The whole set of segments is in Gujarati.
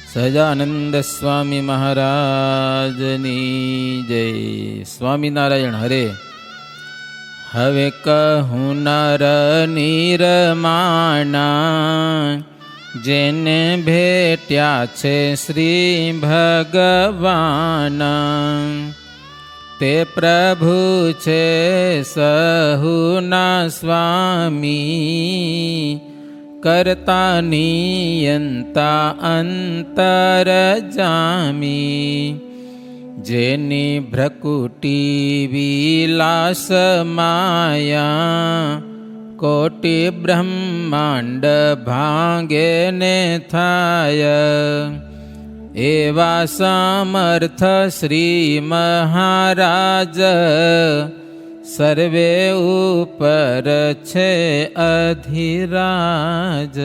સહજાનંદ સ્વામી મહારાજની જય. સ્વામિનારાયણ હરે. હવે કહું નર નિરમાણા, જેને ભેટ્યા છે શ્રી ભગવાન. તે પ્રભુ છે સહુના સ્વામી, કરતા નિયંતા અંતર જામી. જેની ભ્રકુટી વિલાસ માયા, કોટી બ્રહ્માંડ ભાંગે ને થાય. એવા સમર્થ શ્રી મહારાજ, સર્વે ઉપર છે અધિરાજ.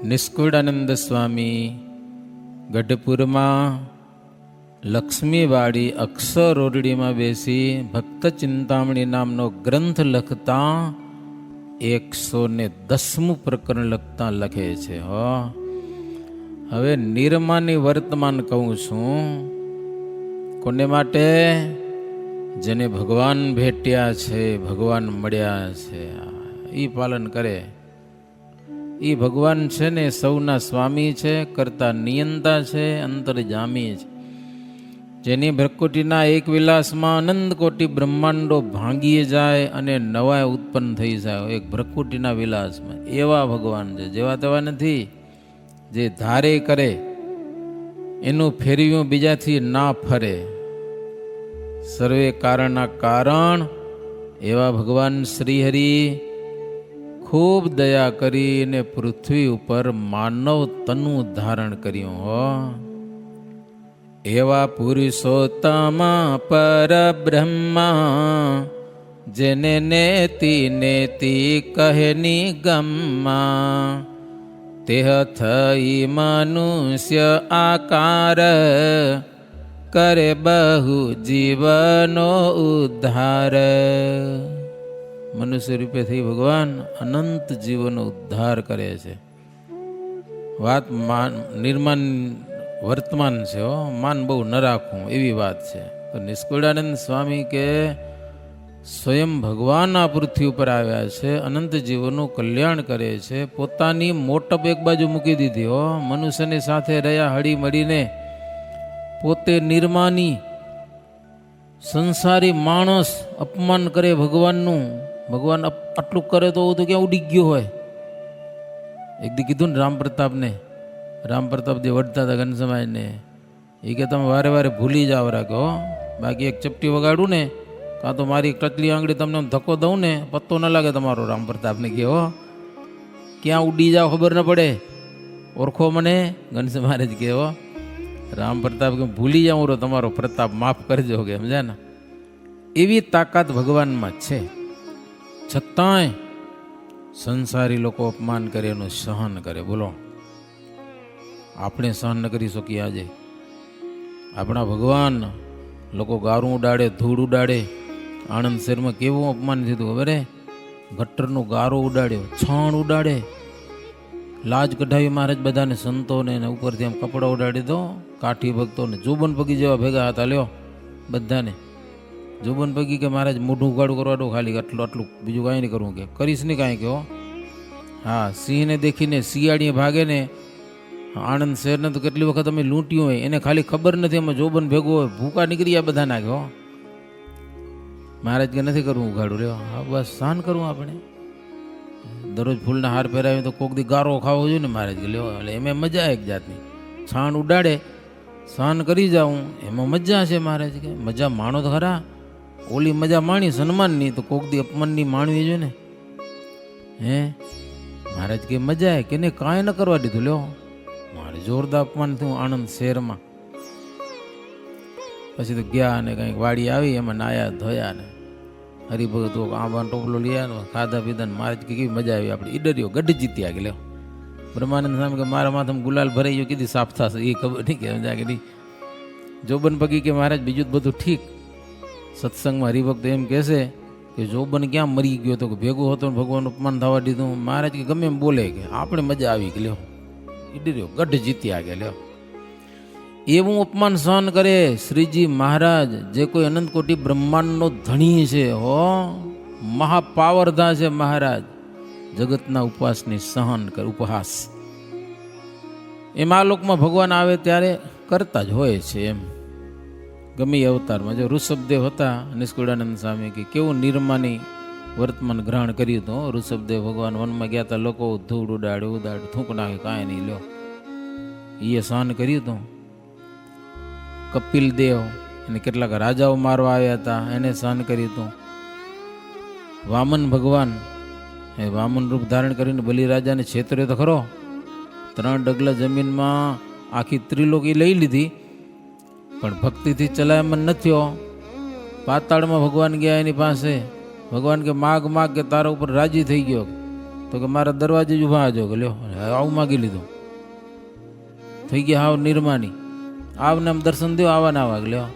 નિષ્કુળાનંદ સ્વામી ગઢપુરમાં લક્ષ્મીવાડી અક્ષરોરડીમાં બેસી ભક્ત ચિંતામણી નામનો ગ્રંથ લખતા 110મું પ્રકરણ લખતા લખે છે. હવે નિર્માની વર્તમાન કહું છું. કોને માટે? જેને ભગવાન ભેટ્યા છે, ભગવાન મળ્યા છે, એ પાલન કરે. એ ભગવાન છે ને સૌના સ્વામી છે, કરતા નિયંતા છે, અંતરજામી છે. જેની ભ્રકુટીના એક વિલાસમાં અનંત કોટી બ્રહ્માંડો ભાંગી જાય અને નવા ઉત્પન્ન થઈ જાય એક ભ્રકુટીના વિલાસમાં. એવા ભગવાન છે, જેવા તેવા નથી. જે ધારે કરે એનું ફેરવ્યું બીજાથી ના ફરે. સર્વે કારણના કારણ એવા ભગવાન શ્રીહરિ ખૂબ દયા કરીને પૃથ્વી ઉપર માનવ તનું ધારણ કર્યું. એવા પુરુષોત્તમ પરબ્રહ્મા, જેને નેતિ નેતિ કહે નિગમમાં. તેહ થઈ મનુષ્ય આકાર, કરે બહુ જીવનો ઉદ્ધાર. મનુષ્ય રૂપે થઈ ભગવાન અનંત જીવનો ઉદ્ધાર કરે છે. વાત નિર્માણ વર્તમાન છે. માન બહુ ન રાખવું એવી વાત છે. તો નિષ્કુળાનંદ સ્વામી કે સ્વયં ભગવાન આ પૃથ્વી ઉપર આવ્યા છે, અનંત જીવોનું કલ્યાણ કરે છે. પોતાની મોટપ એક બાજુ મૂકી દીધી. મનુષ્યની સાથે રહ્યા હળી મળીને. પોતે નિર્માની સંસારી માણસ અપમાન કરે ભગવાનનું. ભગવાન આટલું કરે તો ક્યાં ઉડી ગયો હોય. એક દી કીધું ને રામ પ્રતાપને, રામ પ્રતાપ જે વડતા હતા ઘનસમાજને, એ કે તમે વારે વારે ભૂલી જાવ રાખો. બાકી એક ચપટી વગાડું ને, કાં તો મારી ટચલી આંગળી તમને ધક્કો દઉં ને, પત્તો ન લાગે તમારો. રામ પ્રતાપને કહે ક્યાં ઉડી જાવ ખબર ન પડે, ઓળખો મને. ઘનસમાજ જ કહે રામ પ્રતાપ કે ભૂલી જાઉં રો તમારો પ્રતાપ, માફ કરજો કે. સમજ્યા ને? એવી તાકાત ભગવાનમાં છે. છતાંય સંસારી લોકો અપમાન કરે એનું સહન કરે. બોલો, આપણે સહન ન કરી શકીએ? આજે આપણા ભગવાન લોકો ગારું ઉડાડે, ધૂળ ઉડાડે. આણંદ શહેરમાં કેવું અપમાન થયું ખબર હે? ગટરનું ગારો ઉડાડ્યો, છાણ ઉડાડે, લાજ કઢાવી મહારાજ બધાને, સંતોને ઉપરથી આમ કપડા ઉડાડી દો. કાઠી ભક્તોને જોબન પગી જેવા ભેગા હતા લ્યો બધાને. જોબન પગી કે મહારાજ મોઢું ઉગાડું કરવા દો ખાલી, આટલું બીજું કાંઈ નહીં કરવું કે. કરીશ નહીં કાંઈ કહો. હા, સિંહને દેખીને શિયાળીએ ભાગે ને. આણંદ શહેરને તો કેટલી વખત અમે લૂંટ્યું હોય, એને ખાલી ખબર નથી અમે જોબન ભેગું હોય, ભૂકા નીકળ્યા બધા નાખ્યો. મહારાજ કે નથી કરવું ઉઘાડું લ્યો. હા, બસ સહન કરવું આપણે. દરરોજ ફૂલના હાર પહેરાવીએ તો કોક દી ગારો ખાવો જોઈએ ને મહારાજ કે લ્યો. એટલે એમાં મજા એક જાતની. છાણ ઉડાડે, સહન કરી જાઉં એમાં મજા છે. મહારાજ કે મજા માણો તો ખરા. ઓલી મજા માણી સન્માનની, તો કોક દી અપમાનની માણવી જોઈએ ને. હે મહારાજ કે મજા કે ને કાંઈ ન કરવા દીધું લ્યો. મારે જોરદાર અપમાન થયું આણંદ શહેરમાં. પછી તો ગયા અને કંઈક વાડી આવી, એમાં નાયા ધોયા ને હરિભગતો આંબાનો ટોપલો લઈ આવ્યો, ખાધા પીધા. મહારાજ કે કેવી મજા આવી. આપણે ઈડર્યો ગઢ જીત્યા કે લ્યો. બ્રહ્માનંદ સ્વામી કે મારા માથામાં ગુલાલ ભરાઈ ગયો, કીધી સાફ થશે એ ખબર નહીં કે સમજા કે નહીં. જોબન પગી કે મહારાજ બીજું બધું ઠીક. સત્સંગમાં હરિભક્ત એમ કહેશે કે જોબન ક્યાં મરી ગયો તો, કે ભેગો હતો ભગવાન અપમાન થવા દીધું. મહારાજ કે ગમે એમ બોલે કે આપણે મજા આવી કે લ્યો. ઈડર્યો ગઢ જીત્યા ગયા લ્યો. એવું અપમાન સહન કરે શ્રીજી મહારાજ, જે કોઈ અનંત કોટી બ્રહ્માંડનો ધણી છે, હો મહાપાવરધા છે મહારાજ, જગતના ઉપવાસની સહન કર ઉપહાસ. એમ આ લોકમાં ભગવાન આવે ત્યારે કરતા જ હોય છે એમ, ગમે એ અવતારમાં. જો ઋષભદેવ હતા નિષ્કુળાનંદ સ્વામી કે કેવું નિર્માની વર્તમાન ગ્રહણ કર્યું હતું. ઋષભદેવ ભગવાન વનમાં ગયા હતા, લોકો ધૂળ ઉડાડ થૂંક નાખે, કાંઈ નહીં લ્યો, એ સહન કર્યું હતું. કપિલ દેવ એને કેટલાક રાજાઓ મારવા આવ્યા હતા, એને સહન કર્યું હતું. વામન ભગવાન એ વામન રૂપ ધારણ કરીને બલિરાજાને છેતર્યો તો ખરો. 3 ડગલા જમીનમાં આખી ત્રિલોકી લઈ લીધી, પણ ભક્તિથી ચલાયમન ન થયો. પાતાળમાં ભગવાન ગયા એની પાસે. ભગવાન કે માગ કે તારા ઉપર રાજી થઈ ગયો, તો કે મારા દરવાજે જ ઊભા આજો. કે લ્યો આવું માગી લીધું, થઈ ગયા હાવ નિર્માની. આવને આમ દર્શન દો, આવા ના વાગ લ્યો.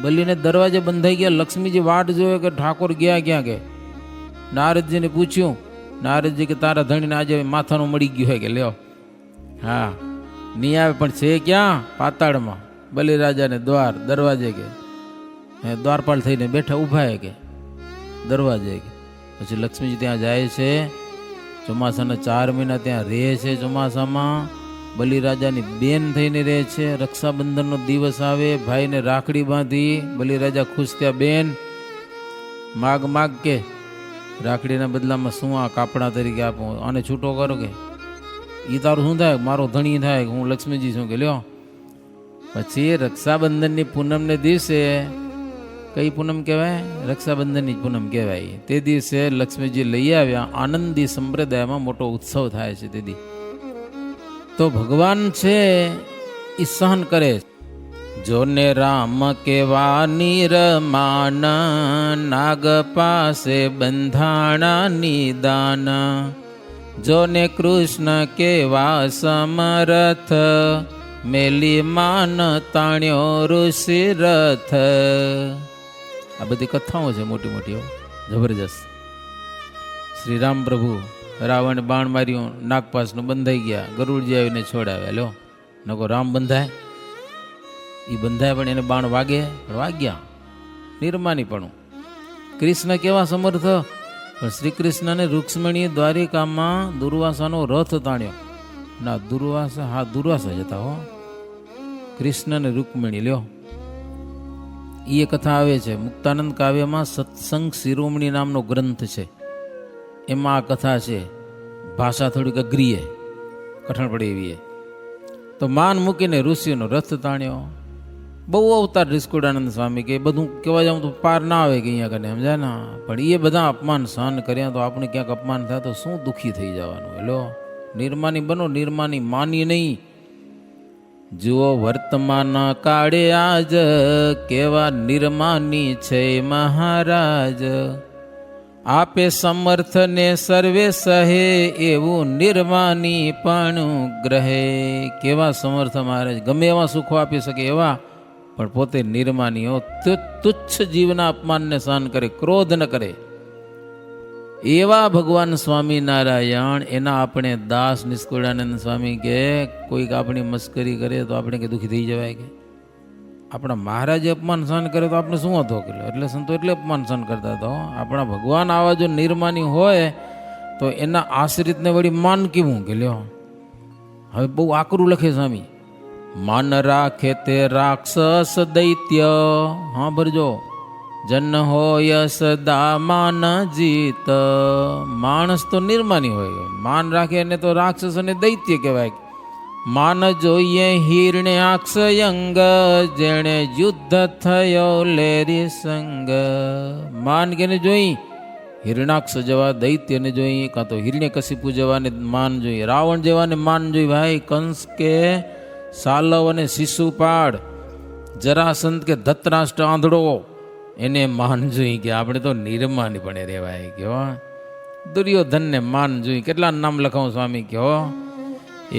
બલીને દરવાજે બંધાઈ ગયા. લક્ષ્મીજી વાટ જોયો કે ઠાકોર ગયા ક્યાં કે. નારદજીને પૂછ્યું, નારદજી કે તારા ધણીને આજે માથાનું મળી ગયું હોય કે લ્યો. હા નહીં આવે, પણ છે ક્યાં? પાતાળમાં બલિરાજાને દરવાજે કે દ્વારપાલ થઈને બેઠા ઊભા કે દરવાજે કે. પછી લક્ષ્મીજી ત્યાં જાય છે. ચોમાસાના 4 મહિના ત્યાં રહે છે. ચોમાસામાં બલિરાજાની બેન થઈને રહે છે. રક્ષાબંધનનો દિવસ આવે, ભાઈને રાખડી બાંધી બલિરાજા ખુશ થયા. બેન માગ કે રાખડીના બદલામાં શું આ કાપડા તરીકે આપો, આને છૂટો કરો કે એ તારું શું થાય, મારો ધણી થાય, હું લક્ષ્મીજી છું કે લ્યો. પછી રક્ષાબંધનની પૂનમને દિવસે, કઈ પૂનમ કહેવાય? રક્ષાબંધનની પૂનમ કહેવાય. તે દિવસે લક્ષ્મીજી લઈ આવ્યા. આનંદી સંપ્રદાયમાં મોટો ઉત્સવ થાય છે તે દી. તો ભગવાન છે એ સહન કરે. જોને રામ કેવા નિરમાન, નાગ પાસે બંધાણા નિદાન. જોને કૃષ્ણ કેવા સમરથ, મેલી માન તાણ્યો ઋષિ રથ. આ બધી કથાઓ છે મોટી મોટી, જબરજસ્ત. શ્રી રામ પ્રભુ રાવણ બાણ માર્યું, નાગપાસનું બંધાઈ ગયા, ગરુડજી આવીને છોડાવ્યા. લો નકો રામ બંધાય, એ બંધાય પણ એને બાણ વાગે, પણ વાગ્યા. નિર્માનીપણું. કૃષ્ણ કેવા સમર્થ, પણ શ્રી કૃષ્ણને રૂક્ષ્મણીએ દ્વારિકામાં દુર્વાસાનો રથ તાણ્યો. ના દુર્વાસા, હા દુર્વાસા જતા હો, કૃષ્ણ ને રૂક્મિણી લ્યો. એ કથા આવે છે મુક્તાનંદ કાવ્યમાં. સત્સંગ શિરોમણી નામનો ગ્રંથ છે, એમાં આ કથા છે. ભાષા થોડીક અઘરી, કઠણ પડે એવી. તો માન મૂકીને ઋષિનો રથ તાણ્યો. બહુ અવતાર નિષ્કુળાનંદ સ્વામી કે બધું કહેવા જાઉં તો પાર ના આવે કે અહીંયા કને, સમજાય ને. પણ એ બધા અપમાન સહન કર્યા, તો આપણે ક્યાંક અપમાન થાય તો શું દુઃખી થઈ જવાનું. હેલો નિર્માની બનો, નિર્માની માની નહીં. જુઓ વર્તમાન કાળે આજ, કેવા નિર્માની છે મહારાજ. આપે સમર્થને સર્વે સહે, એવું નિર્માની પણ ગ્રહે. કેવા સમર્થ મહારાજ, ગમે એવા સુખો આપી શકે એવા, પણ પોતે નિર્માનીઓ. તુચ્છ જીવના અપમાનને સહન કરે, ક્રોધ ન કરે. એવા ભગવાન સ્વામિનારાયણ. એના આપણે દાસ નિષ્કુળાનંદ સ્વામી કે કોઈક આપણી મસ્કરી કરે તો આપણે કે દુઃખી થઈ જવાય કે. આપણા મહારાજે અપમાન સહન કરે તો આપણે શું હતો કે, એટલે સંતો એટલે અપમાન સહન કરતા હતા. આપણા ભગવાન આવા જો નિર્માની હોય તો એના આશ્રિતને વળી માન કેવું કે લ્યો. હવે બહુ આકરું લખે સ્વામી. માન રાખે તે રાક્ષસ દૈત્ય. હા ભરજો. જન હોય સદા માન જીત. માણસ તો નિર્માની હોય, માન રાખે એને તો રાક્ષસ અને દૈત્ય કહેવાય. માન જોઈએ હિરણ્યાક્ષયંગ, જેણે યુદ્ધ થયો લેરી સંગ. માન કેને જોઈ? હિરણાક્ષ જેવા દૈત્યને જોઈ, કાં તો હિરણ્યકશિપુ જેવાને માન જોઈ, રાવણ જેવાને માન જોઈ. ભાઈ કંસ કે સાલવ અને શિશુપાળ, જરાસંત કે ધતરાષ્ટ્ર આંધળો, એને માન જોઈ. કે આપણે તો નિર્માની પણ રહેવાય કયો. દુર્યોધનને માન જોઈ. કેટલા નામ લખાવું સ્વામી કયો.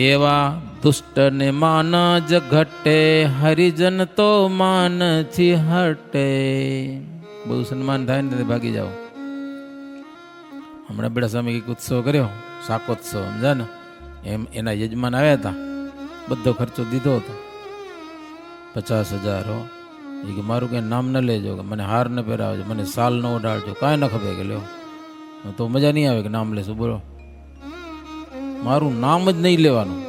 એવા દુષ્ટને માન જ ઘટે, હરિજન તો માનથી હટે. બહુ સન્માન થાય ને ભાગી જાઓ. હમણાં બેડા સ્વામી કંઈક ઉત્સવ કર્યો, શાકોત્સવ, સમજા ને. એમ એના યજમાન આવ્યા હતા, બધો ખર્ચો દીધો હતો 50,000. એ કે મારું કંઈ નામ ન લેજો, કે મને હાર ન પહેરાવજો, મને સાલ ન ઓઢાડજો, કાંઈ ન ખબર કે લ્યો તો મજા નહીં આવે કે નામ લેશું. બોલો, મારું નામ જ નહીં લેવાનું,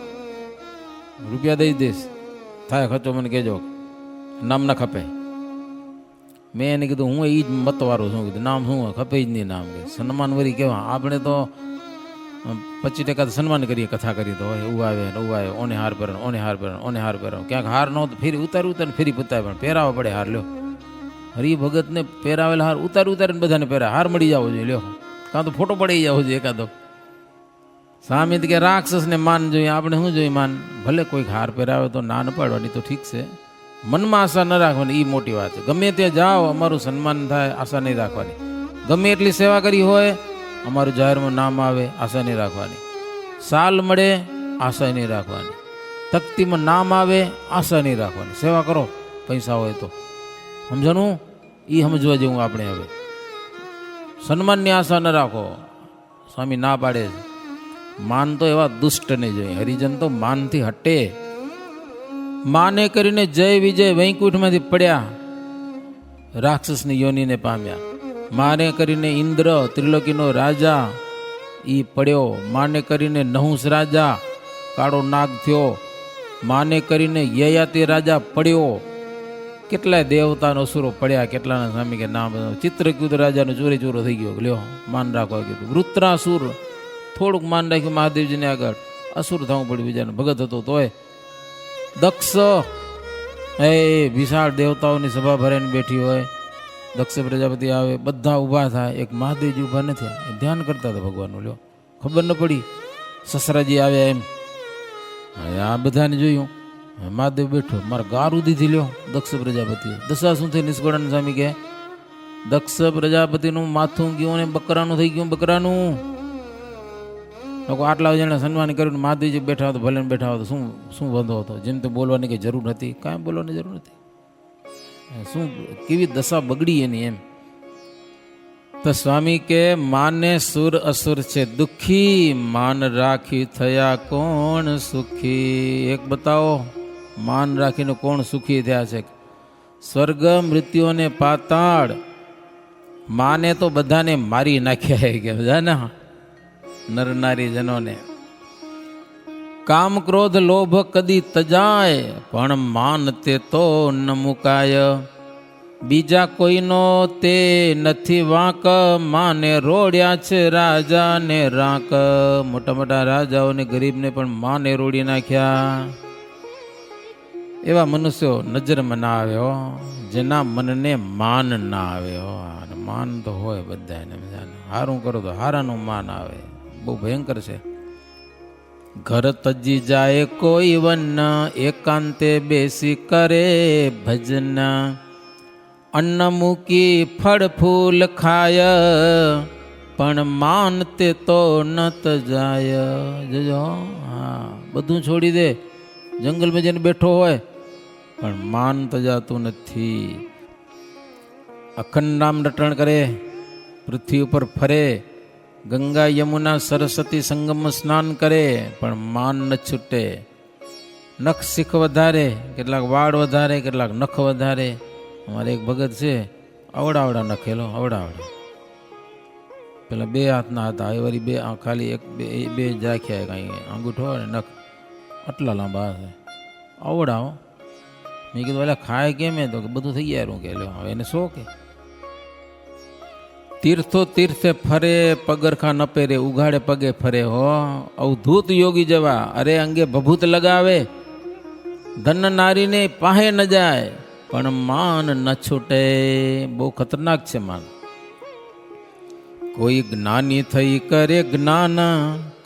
રૂપિયા દઈ દઈશ, થાય ખર્ચો મને કહેજો, નામ ના ખપે. મેં એને કીધું હું એ જ મતવાળું છું, કીધું નામ શું ખપે જ નહીં નામ. કે સન્માન વરી કેવા, આપણે તો 25% તો સન્માન કરીએ, કથા કરીએ તો એવું આવે ને એવું આવે, ઓને હાર પહેરો, ઓને હાર પહેરો, ઓને હાર પહેરો. ક્યાંક હાર ન ફેરી ઉતાર ફેરી પતાય, પણ પહેરાવો પડે હાર. લ્યો હરિભગતને પહેરાવેલા હાર ઉતારીને બધાને પહેરાવે, હાર મળી જવો જોઈએ. લ્યો કાં તો ફોટો પડી જવો જોઈએ એકાદો. સ્વામી કે રાક્ષસને માન જોઈએ, આપણે શું જોઈએ માન? ભલે કોઈક હાર પહેરાવે તો ના ન પાડવાની તો ઠીક છે, મનમાં આશા ન રાખવાની, એ મોટી વાત છે. ગમે ત્યાં જાઓ અમારું સન્માન થાય, આશા નહીં રાખવાની. ગમે એટલી સેવા કરી હોય, અમારું જાહેરમાં નામ આવે, આશા નહીં રાખવાની. સાલ મળે, આશા નહીં રાખવાની. તકતીમાં નામ આવે, આશા નહીં રાખવાની. સેવા કરો, પૈસા હોય તો. સમજણું? એ સમજવા જેવું આપણે. હવે સન્માનની આશા ન રાખો, સ્વામી ના પાડે છે. માન તો એવા દુષ્ટ નહીં જોઈએ. હરિજન તો માનથી હટે. માને કરીને જય વિજય વૈકુંઠમાંથી પડ્યા, રાક્ષસની યોનીને પામ્યા. માને કરીને ઇન્દ્ર ત્રિલોકીનો રાજા એ પડ્યો. માને કરીને નહુસ રાજા કાળો નાગ થયો. માને કરીને યયાતિ રાજા પડ્યો. કેટલાય દેવતાનો અસુરો પડ્યા, કેટલાના સ્વામી કે નામ. ચિત્રકૂટ રાજાનો ચોરી ચોરો થઈ ગયો. લ્યો માન રાખવા કીધું. વૃત્રાસુર થોડુંક માન રાખ્યું મહાદેવજીને આગળ, અસુર થવું પડ્યું બીજાને. ભગત હતો તોય. દક્ષ એ વિશાળ દેવતાઓની સભા ભરાઈને બેઠી હોય, દક્ષ પ્રજાપતિ આવે, બધા ઊભા થાય, એક મહાદેવજી ઊભા નથી, એ ધ્યાન કરતા હતા ભગવાનનું. લ્યો ખબર ન પડી, સસરાજી આવ્યા એમ. આ બધાને જોયું, મહાદેવ બેઠો, મારા ગારું દીધી. લ્યો દક્ષ પ્રજાપતિએ દશા શું થઈ? નિષ્કળાનંદ સ્વામી કહે દક્ષ પ્રજાપતિનું માથું ગયું ને બકરાનું થઈ ગયું. બકરાનું લોકો આટલા જણા સન્માન કર્યું, મહાદેવજી બેઠા હતો, ભલે બેઠા હતો, શું વાંધો હતો? જેમ તો બોલવાની કંઈ જરૂર નથી, કાંઈ બોલવાની જરૂર નથી. શું કેવી દશા બગડી એની એમ. તો સ્વામી કે માને સુર અસુર છે દુઃખી, માન રાખી થયા કોણ સુખી? એક બતાવો, માન રાખીને કોણ સુખી થયા છે? સ્વર્ગ મૃત્યુ અને પાતાળ, માને તો બધાને મારી નાખ્યા કે બધા ને નર નારી જનોને. કામ ક્રોધ લોભ કદી તજાય, પણ માન તે તો ન મુકાય. બીજા કોઈનો તે નથી વાંક, માને રોડ્યા છે રાજા ને રાંક. મોટા મોટા રાજાઓને ગરીબને પણ માને રોડી નાખ્યા. એવા મનુષ્યો નજરમાં ના આવે હો, જેના મનને માન ના આવે હો. માન તો હોય બધાને, હારું કરો તો હારાનું માન આવે. બહુ ભયંકર છે. ઘર તજી જાય કોઈ વન, એકાંતે બેસી કરે ભજન. અન્ન મૂકી ફળ ફૂલ ખાય, પણ માન તે તો ન તજાય. જોજો, હા બધું છોડી દે, જંગલમાં જઈને બેઠો હોય, પણ માન તજાતું નથી. અખંડ નામ રટણ કરે, પૃથ્વી ઉપર ફરે, ગંગા યમુના સરસ્વતી સંગમ સ્નાન કરે, પણ માન ન છૂટે. નખ શીખ વધારે, કેટલાક વાળ વધારે, કેટલાક નખ વધારે. અમારે એક ભગત છે, અવડાવડા નખેલો, અવડાવડા. પેલા 2 હાથના હતા, એ વળી 2 ખાલી બે જાખ્યા, કાંઈ અંગૂઠો ને નખ આટલા લાંબા હશે, અવડાવો. મેં કીધું એટલે ખાય કેમ? તો કે બધું થઈ ગયા. કે લો હવે એને શો કે તીર્થો તીર્થે ફરે, પગરખા ન પહેરે, ઉઘાડે પગે ફરે હો. અવધૂત યોગી જવા, અરે અંગે ભભૂત લગાવે. ધન નારીને પાહે ન જાય, પણ માન ન છૂટે. બહુ ખતરનાક છે માન. કોઈ જ્ઞાની થઈ કરે જ્ઞાન,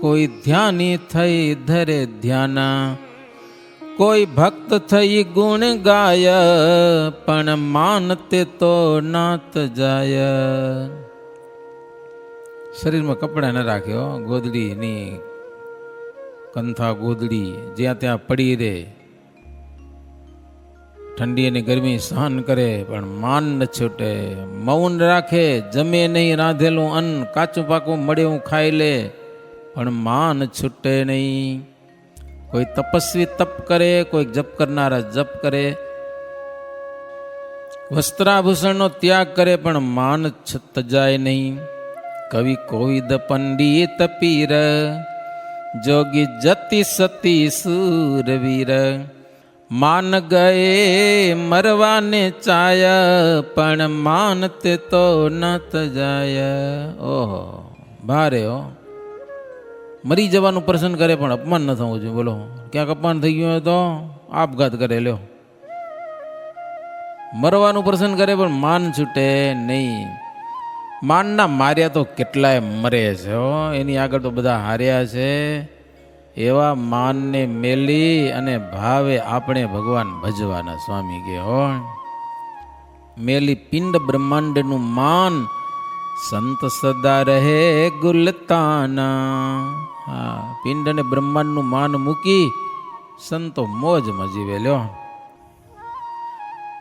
કોઈ ધ્યાની થઈ ધરે ધ્યાન. કોઈ ભક્ત થઈ ગુણ ગાય, પણ માન તે તો નાત જાય. શરીરમાં કપડા ન રાખ્યો, ગોદડીની કંથા ગોદડી જ્યાં ત્યાં પડી રહે, ઠંડી અને ગરમી સહન કરે, પણ માન ન છૂટે. મૌન રાખે, જમે નહીં રાંધેલું અન્ન, કાચું પાકું મળે હું ખાઈ લે, પણ માન છૂટે નહીં. કોઈ તપસ્વી તપ કરે, કોઈ જપ કરનારા જપ કરે, વસ્ત્રાભૂષણનો ત્યાગ કરે, પણ માન તજાય નહીં. કવિ કોવિદ પંડિત પીર, જોગી જતિ સતી સુરવીર, માન ગયે મરવાને ચાય, પણ માન તે તો ન તજાય. ઓહો, ભારે હો. મરી જવાનું પ્રસન્ન કરે પણ અપમાન ન થવું જોઈએ. બોલો, ક્યાંક અપમાન થઈ ગયું હોય તો આપઘાત કરે લ્યો. મરવાનું પ્રસન્ન કરે પણ માન છૂટે નહીં. માનના માર્યા તો કેટલાય મરે છે હો, એની આગળ તો બધા હાર્યા છે. એવા માનને મેલી અને ભાવે આપણે ભગવાન ભજવાના. સ્વામી કે હો, મેલી પિંડ બ્રહ્માંડનું માન, સંત સદા રહે ગુલતાના. હા, પિંડ અને બ્રહ્માંડનું માન મૂકી સંતો મોજમાં જીવે લ્યો.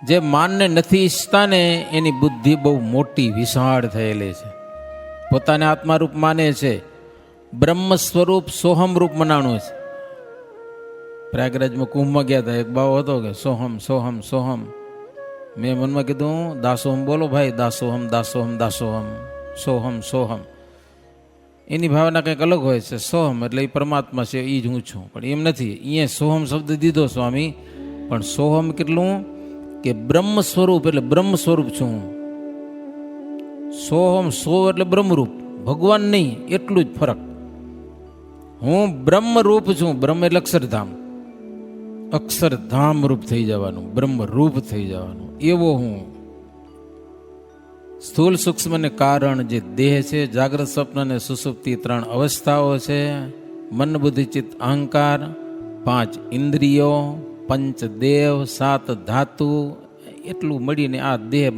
જે માનને નથી ઈચ્છતા ને એની બુદ્ધિ બહુ મોટી વિશાળ થયેલી છે. પોતાને આત્મારૂપ માને છે, બ્રહ્મ સ્વરૂપ સોહમ રૂપ મનાણું છે. પ્રયાગરાજમાં કુંભમાં ગયા હતા, એક બાવો હતો કે સોહમ સોહમ સોહમ. મેં મનમાં કીધું દાસોહમ બોલો ભાઈ, દાસોહમ દાસોહમ દાસોહમ, સોહમ સોહમ. એની ભાવના કંઈક અલગ હોય છે. સોહમ એટલે એ પરમાત્મા છે, એ જ હું છું. પણ એમ નથી, અહીંયા સોહમ શબ્દ દીધો સ્વામી, પણ સોહમ કેટલું કે બ્રહ્મ સ્વરૂપ એટલે બ્રહ્મ સ્વરૂપ છું હું. સોહમ સો એટલે બ્રહ્મરૂપ, ભગવાન નહીં, એટલું જ ફરક. હું બ્રહ્મ રૂપ છું. બ્રહ્મ એટલે અક્ષરધામ, અક્ષરધામ રૂપ થઈ જવાનું, બ્રહ્મ રૂપ થઈ જવાનું, એવો હું. સ્થૂલ સૂક્ષ્મ ને કારણ જે દેહ છે, જાગ્રત સ્વપ્ન અને સુષુપ્તિ 3 અવસ્થાઓ છે. મન બુદ્ધિ ચિત્ત અહંકાર, 5 ઇન્દ્રિયો, 5 દેવ, 7 ધાતુ, એટલું મળીને આ દેહ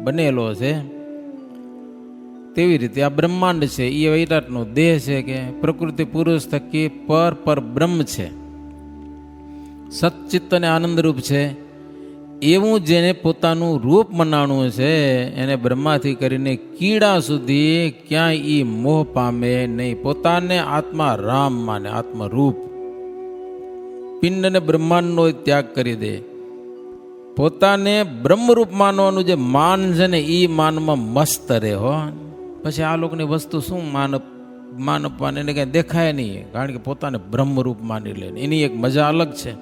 બનેલો છે. તેવી રીતે આ બ્રહ્માંડ છે એ વૈરાટનો દેહ છે કે પ્રકૃતિ પુરુષ થકી પર બ્રહ્મ છે, સચ્ચિત્ત અને આનંદરૂપ છે. એવું જેને પોતાનું રૂપ મનાણું છે એને બ્રહ્માથી કરીને કીડા સુધી ક્યાંય ઈ મોહ પામે નહીં. પોતાને આત્મા રામ માને, આત્મરૂપ. પિંડ અને બ્રહ્માંડનો ત્યાગ કરી દે. પોતાને બ્રહ્મરૂપ માનવાનું જે માન છે ને એ માનમાં મસ્ત રહે હો. પછી આ લોકોની વસ્તુ શું માન અપમાન એને કઈ દેખાય નહીં, કારણ કે પોતાને બ્રહ્મરૂપ માની લે. એની એક મજા અલગ છે.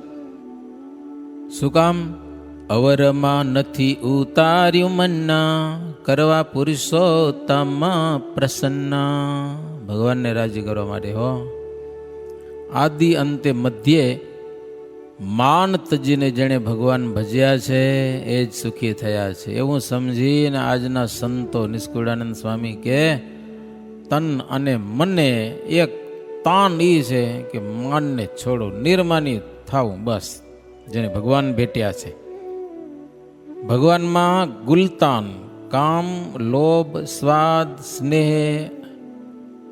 શું કામ? અવરમાં નથી ઉતાર્યું મન્ના, કરવા પુરુષોત્તમ પ્રસન્ન. ભગવાનને રાજી કરવા માટે હો. આદિ અંતે મધ્યે માન તજીને જેણે ભગવાન ભજ્યા છે એ જ સુખી થયા છે. એવું સમજીને આજના સંતો નિષ્કુળાનંદ સ્વામી કે તન અને મને એક તાન એ છે કે માનને છોડો, નિર્માની થાવું બસ. જેને ભગવાન ભેટ્યા છે, ભગવાનમાં ગુલતાન, કામ, લોભ, સ્વાદ, સ્નેહ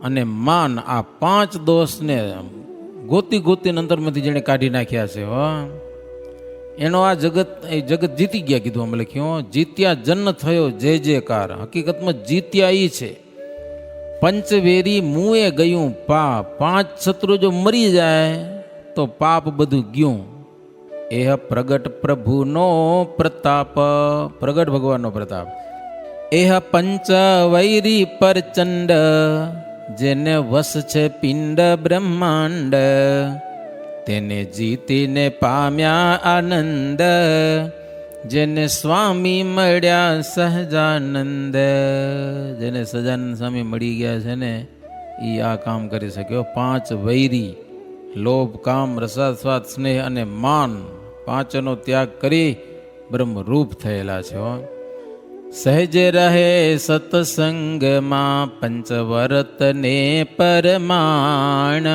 અને માન, આ 5 દોષને ગોતી અંતરમાંથી જેણે કાઢી નાખ્યા છે હો, એનો આ જગત જીતી ગયા. કીધું અમે લખ્યું, જીત્યા જન્મ થયો જય જયકાર. હકીકતમાં જીત્યા ઈ છે. પંચવેરી મુએ ગયું પાપ. 5 શત્રુ જો મરી જાય તો પાપ બધું ગયું. એહ પ્રગટ પ્રભુનો પ્રતાપ, પ્રગટ ભગવાનનો પ્રતાપ. એહ પંચ વૈરી પરચંડ, જેને વસ છે પિંડ બ્રહ્માંડ. તેને જીતીને પામ્યા આનંદ, જેને સ્વામી મળ્યા સહજાનંદ. જેને સહજાનંદ સ્વામી મળી ગયા છે ને એ આ કામ કરી શક્યો. 5 વૈરી, લોભ, કામ, રસાદ, સ્વાદ, સ્નેહ અને માન, 5નો ત્યાગ કરી બ્રહ્મરૂપ થયેલા છે. સહેજ રહે સત્સંગમાં પંચવર્ત ને પરમાણ.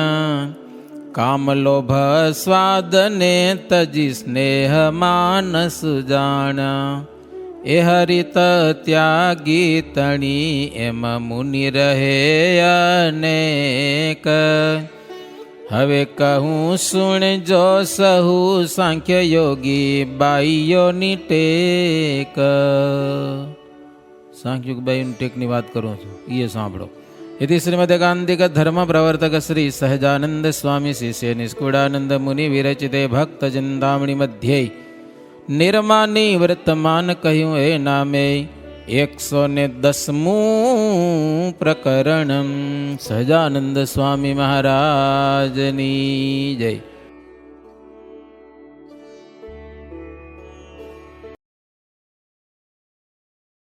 કામ, લોભ, સ્વાદ ને તજી સ્નેહ માનસ જાણ. એ હરિત ત્યાગી તણી એમ મુનિ રહે અનેક. હવે કહું સુણજો સહુ સાંખ્ય યોગી બાઈઓની ટેક. સાંખ્ય બાઈઓની ટેકની વાત કરું છું, એ સાંભળો. इति श्रीमदेकान्तिक धर्म प्रवर्तक श्री सहजानंद स्वामी शिष्य निष्कुड़ानंद मुनि विरचिते भक्त चिंतामणि मध्ये निर्मानी वर्तमान कहूँ ए नामे 110 प्रकरण सहजानंद स्वामी महाराजनी जय।